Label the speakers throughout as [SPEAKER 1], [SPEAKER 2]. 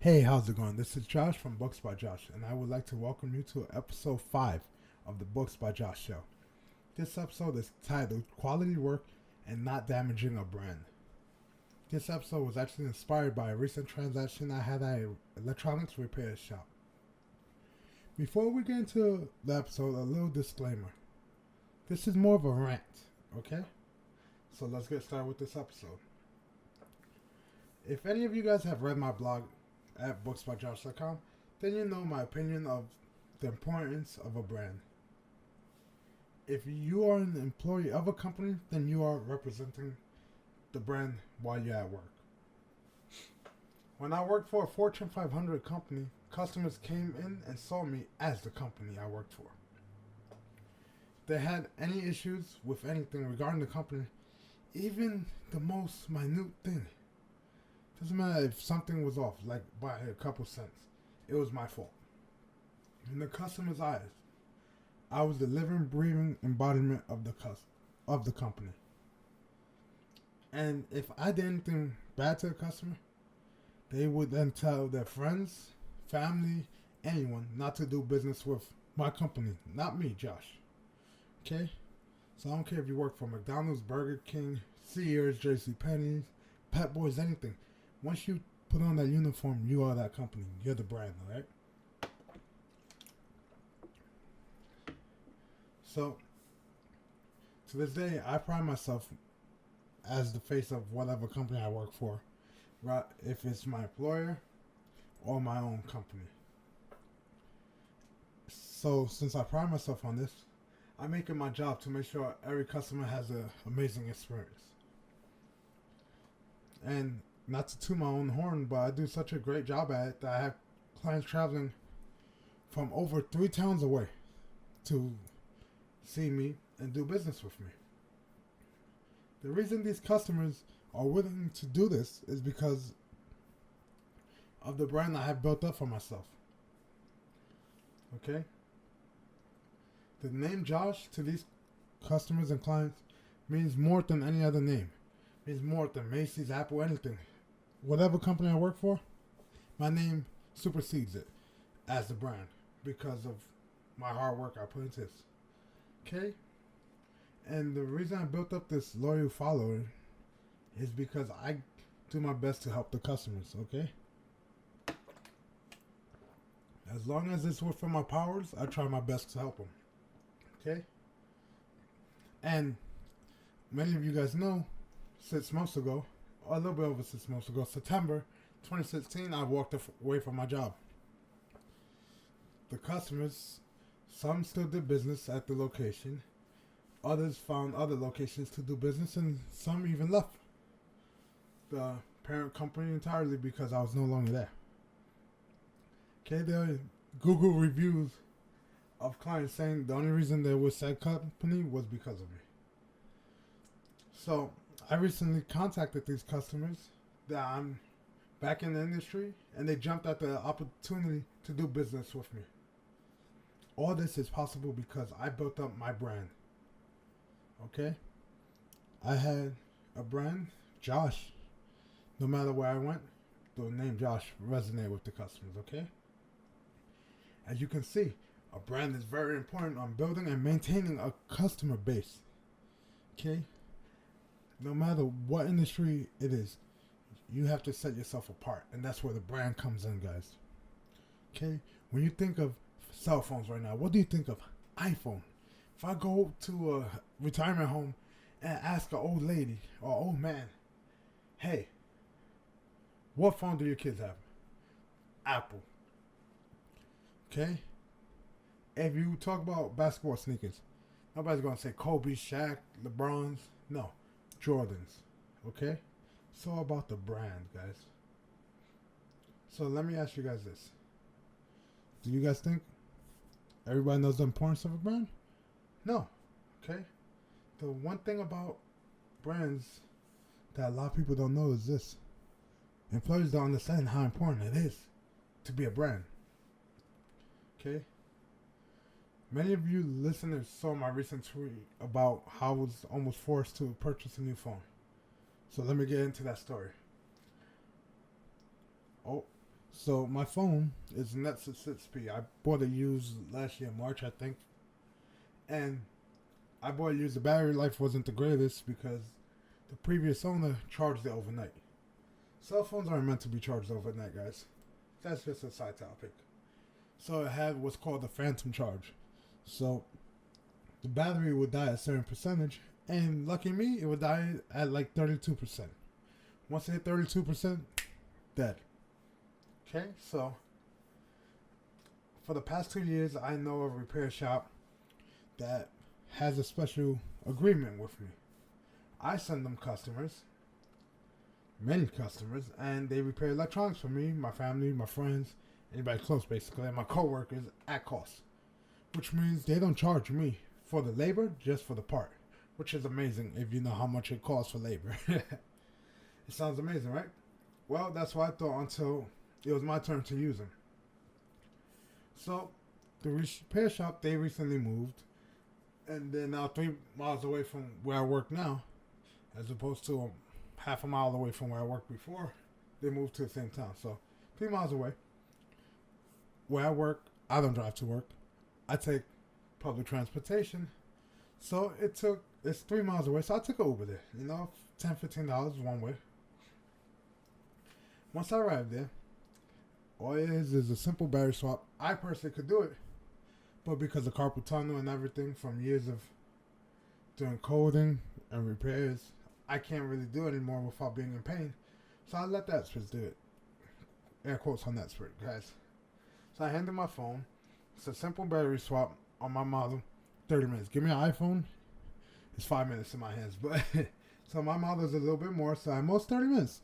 [SPEAKER 1] Hey, how's it going? This is Josh from Books by Josh, and I would like to welcome you to episode 5 of the Books by Josh show. This episode is titled Quality Work and Not Damaging a Brand. This episode was actually inspired by a recent transaction I had at an electronics repair shop. Before we get into the episode, a little disclaimer. This is more of a rant, okay? So let's get started with this episode. If any of you guys have read my blog at booksbyjosh.com, then you know my opinion of the importance of a brand. If you are an employee of a company, then you are representing the brand while you're at work. When I worked for a Fortune 500 company, customers came in and saw me as the company I worked for. If they had any issues with anything regarding the company, even the most minute thing, doesn't matter if something was off, like by a couple cents, it was my fault. In the customer's eyes, I was the living, breathing embodiment of the company. And if I did anything bad to the customer, they would then tell their friends, family, anyone not to do business with my company, not me, Josh. Okay? So I don't care if you work for McDonald's, Burger King, Sears, JCPenney's, Pet Boys, anything. Once you put on that uniform, you are that company. You're the brand, alright? So, to this day, I pride myself as the face of whatever company I work for, right? If it's my employer or my own company. So, since I pride myself on this, I make it my job to make sure every customer has an amazing experience. And not to toot my own horn, but I do such a great job at it that I have clients traveling from over 3 towns away to see me and do business with me. The reason these customers are willing to do this is because of the brand I have built up for myself. Okay? The name Josh to these customers and clients means more than any other name. It means more than Macy's, Apple, anything. Whatever company I work for, my name supersedes it as the brand because of my hard work I put into this. Okay? And the reason I built up this loyal follower is because I do my best to help the customers, okay? As long as it's within my powers, I try my best to help them. Okay? And many of you guys know, 6 months ago, or a little bit over 6 months ago, September 2016, I walked away from my job. The customers, some still did business at the location, others found other locations to do business, and some even left the parent company entirely because I was no longer there. Okay, there are Google reviews of clients saying the only reason they were said company was because of me. So I recently contacted these customers that I'm back in the industry, and they jumped at the opportunity to do business with me. All this is possible because I built up my brand. Okay? I had a brand, Josh. No matter where I went, the name Josh resonated with the customers, okay? As you can see, a brand is very important on building and maintaining a customer base. Okay? No matter what industry it is, you have to set yourself apart. And that's where the brand comes in, guys. Okay? When you think of cell phones right now, what do you think of? iPhone. If I go to a retirement home and ask an old lady or old man, hey, what phone do your kids have? Apple. Okay? If you talk about basketball sneakers, nobody's going to say Kobe, Shaq, LeBron's. No. Jordans. Okay? It's all about the brand, guys. So let me ask you guys this. Do you guys think everybody knows the importance of a brand? No. Okay? The one thing about brands that a lot of people don't know is this. Employees don't understand how important it is to be a brand. Okay? Many of you listeners saw my recent tweet about how I was almost forced to purchase a new phone. So let me get into that story. Oh, So my phone is Nexus 6P. I bought it used last year, March, I think. And I bought it used. The battery life wasn't the greatest because the previous owner charged it overnight. Cell phones aren't meant to be charged overnight, guys. That's just a side topic. So it had what's called a phantom charge. So the battery would die at a certain percentage, and lucky me, it would die at like 32%. Once it hit 32%, dead. Okay, so for the past 2 years, I know a repair shop that has a special agreement with me. I send them customers, many customers, and they repair electronics for me, my family, my friends, anybody close basically, and my coworkers at cost. Which means they don't charge me for the labor, just for the part. Which is amazing if you know how much it costs for labor. It sounds amazing, right? Well, that's what I thought until it was my turn to use them. So, the repair shop, they recently moved. And they're now 3 miles away from where I work now. As opposed to half a mile away from where I worked before. They moved to the same town. So, 3 miles away. Where I work, I don't drive to work. I take public transportation. So, it's 3 miles away. So, I took an Uber there. You know, $10, $15 one way. Once I arrived there, all it is a simple battery swap. I personally could do it, but because of carpal tunnel and everything from years of doing coding and repairs, I can't really do it anymore without being in pain. So I let the experts do it. Air quotes on expert, guys. So I handed my phone. It's a simple battery swap on my model. 30 minutes. Give me an iPhone, it's 5 minutes in my hands. But so my model is a little bit more, so almost 30 minutes.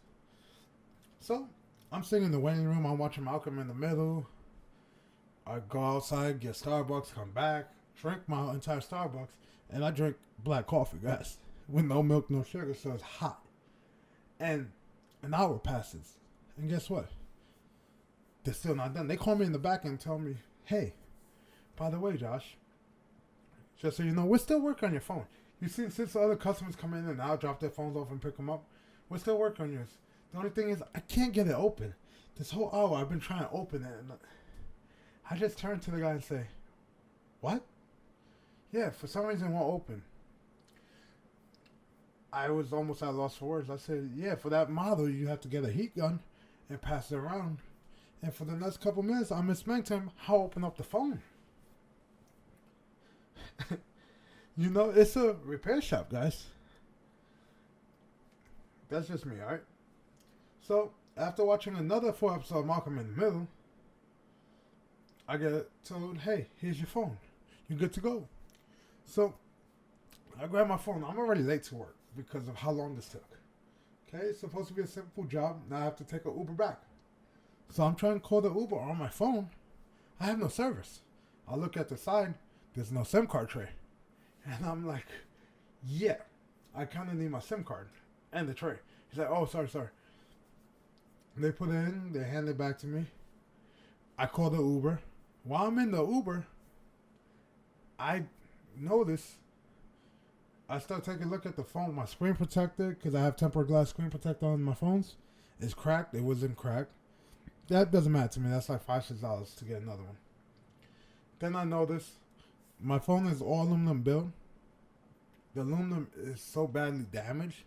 [SPEAKER 1] So I'm sitting in the waiting room. I'm watching Malcolm in the Middle. I go outside, get Starbucks, come back, drink my entire Starbucks, and I drink black coffee, guys, with no milk, no sugar, so it's hot. And an hour passes, and guess what? They're still not done. They call me in the back and tell me, hey, by the way, Josh, just so you know, we're still working on your phone. You see, since the other customers come in and out, drop their phones off and pick them up, we're still working on yours. The only thing is, I can't get it open. This whole hour, I've been trying to open it, and I just turned to the guy and say, what? Yeah, for some reason it won't open. I was almost at a loss for words. I said, yeah, for that model, you have to get a heat gun and pass it around. And for the next couple minutes, I'm explaining to him how to open up the phone. You know, it's a repair shop, guys. That's just me, alright? So, after watching another 4 episodes of Malcolm in the Middle, I get told, hey, here's your phone. You're good to go. So, I grab my phone. I'm already late to work because of how long this took. Okay, it's supposed to be a simple job. Now I have to take an Uber back. So I'm trying to call the Uber on my phone. I have no service. I look at the side. There's no SIM card tray. And I'm like, yeah, I kind of need my SIM card and the tray. He's like, oh, sorry. They put it in. They hand it back to me. I call the Uber. While I'm in the Uber, I notice I start taking a look at the phone. My screen protector, because I have tempered glass screen protector on my phones, is cracked. It wasn't cracked. That doesn't matter to me. That's like $5, $6 to get another one. Then I notice my phone is all aluminum built. The aluminum is so badly damaged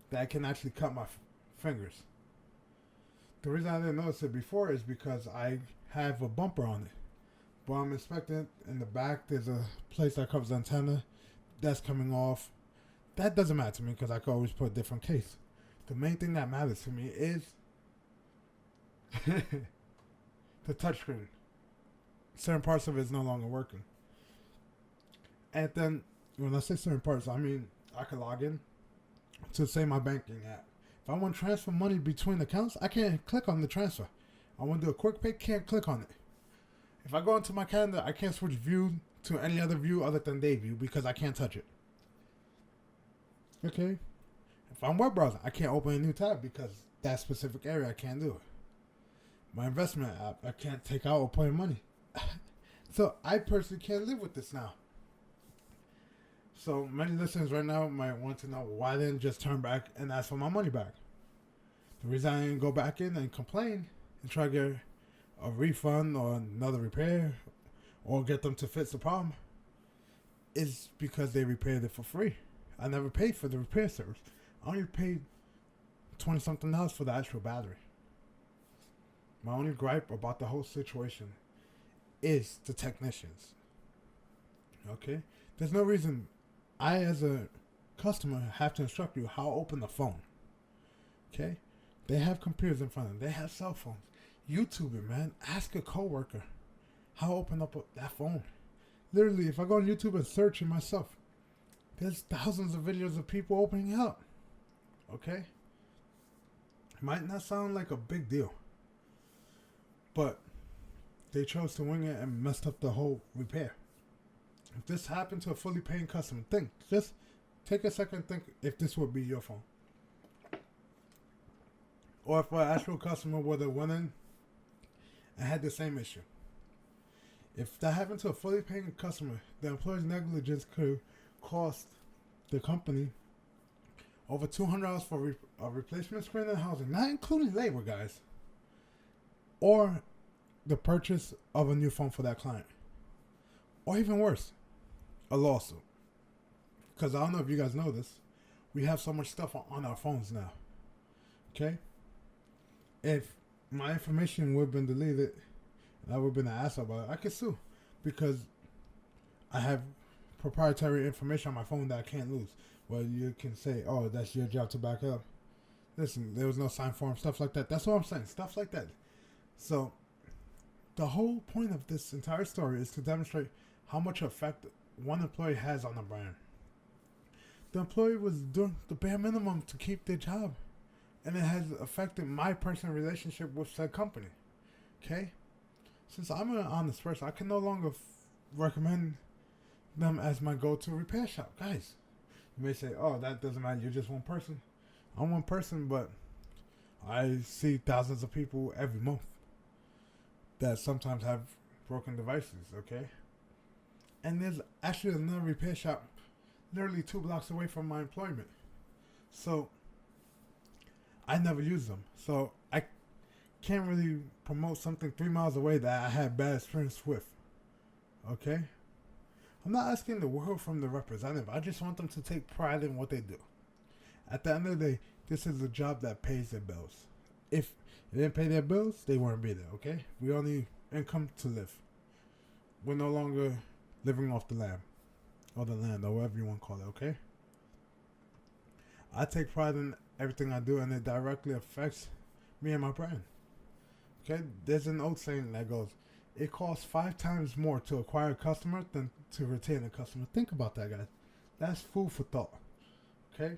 [SPEAKER 1] that I can actually cut my fingers. The reason I didn't notice it before is because I have a bumper on it. But I'm inspecting it in the back. There's a place that covers the antenna that's coming off. That doesn't matter to me because I can always put a different case. The main thing that matters to me is the touchscreen. Certain parts of it is no longer working. And then, when I say certain parts, I mean I can log in to, say, my banking app. If I want to transfer money between accounts, I can't click on the transfer. I want to do a quick pay, can't click on it. If I go into my calendar, I can't switch view to any other view other than day view because I can't touch it. Okay. If I'm web browsing, I can't open a new tab because that specific area I can't do it. My investment app, I can't take out or put in money. So I personally can't live with this now. So many listeners right now might want to know why I didn't just turn back and ask for my money back. The reason I didn't go back in and complain and try to get a refund or another repair or get them to fix the problem is because they repaired it for free. I never paid for the repair service. I only paid 20 something dollars for the actual battery. My only gripe about the whole situation is the technicians. Okay? There's no reason I, as a customer, have to instruct you how to open the phone. Okay? They have computers in front of them. They have cell phones. YouTube it, man. Ask a coworker how to open up that phone. Literally, if I go on YouTube and search it myself, there's thousands of videos of people opening it up. Okay? It might not sound like a big deal, but they chose to wing it and messed up the whole repair. If this happened to a fully paying customer, just take a second and think if this would be your phone. Or if an actual customer would have went in and had the same issue. If that happened to a fully paying customer, the employee's negligence could cost the company over $200 for a replacement screen and housing, not including labor, guys. Or the purchase of a new phone for that client. Or even worse, a lawsuit. Because I don't know if you guys know this, we have so much stuff on our phones now. Okay? If my information would have been deleted and I would have been an asshole about it, I could sue. Because I have proprietary information on my phone that I can't lose. Well, you can say, oh, that's your job to back up. Listen, there was no signed form, stuff like that. That's what I'm saying, stuff like that. So, the whole point of this entire story is to demonstrate how much effect one employee has on a brand. The employee was doing the bare minimum to keep their job, and it has affected my personal relationship with said company. Okay? Since I'm an honest person, I can no longer recommend them as my go-to repair shop. Guys, you may say, oh, that doesn't matter, you're just one person. I'm one person, but I see thousands of people every month that sometimes have broken devices, okay? And there's actually another repair shop literally 2 blocks away from my employment. So, I never use them. So, I can't really promote something 3 miles away that I had bad experience with, okay? I'm not asking the world from the representative. I just want them to take pride in what they do. At the end of the day, this is a job that pays their bills. If they didn't pay their bills, they wouldn't be there, okay? We all need income to live. We're no longer living off the land, or whatever you want to call it, okay? I take pride in everything I do, and it directly affects me and my brand. Okay? There's an old saying that goes, it costs 5 times more to acquire a customer than to retain a customer. Think about that, guys. That's food for thought. Okay?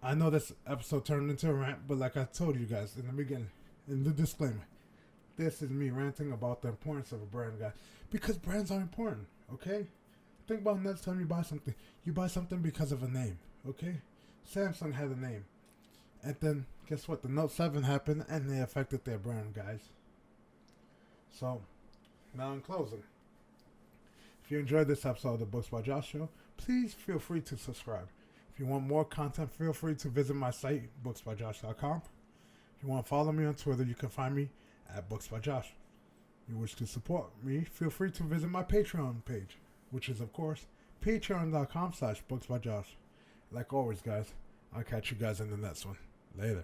[SPEAKER 1] I know this episode turned into a rant, but like I told you guys in the beginning, in the disclaimer, this is me ranting about the importance of a brand, guys. Because brands are important, okay? Think about next time you buy something. You buy something because of a name, okay? Samsung had a name. And then, guess what? The Note 7 happened, and they affected their brand, guys. So, now in closing, if you enjoyed this episode of the Books by Josh Show, please feel free to subscribe. If you want more content, feel free to visit my site, booksbyjosh.com. If you want to follow me on Twitter, you can find me at booksbyjosh. If you wish to support me, feel free to visit my Patreon page, which is, of course, patreon.com/booksbyjosh. Like always, guys, I'll catch you guys in the next one. Later.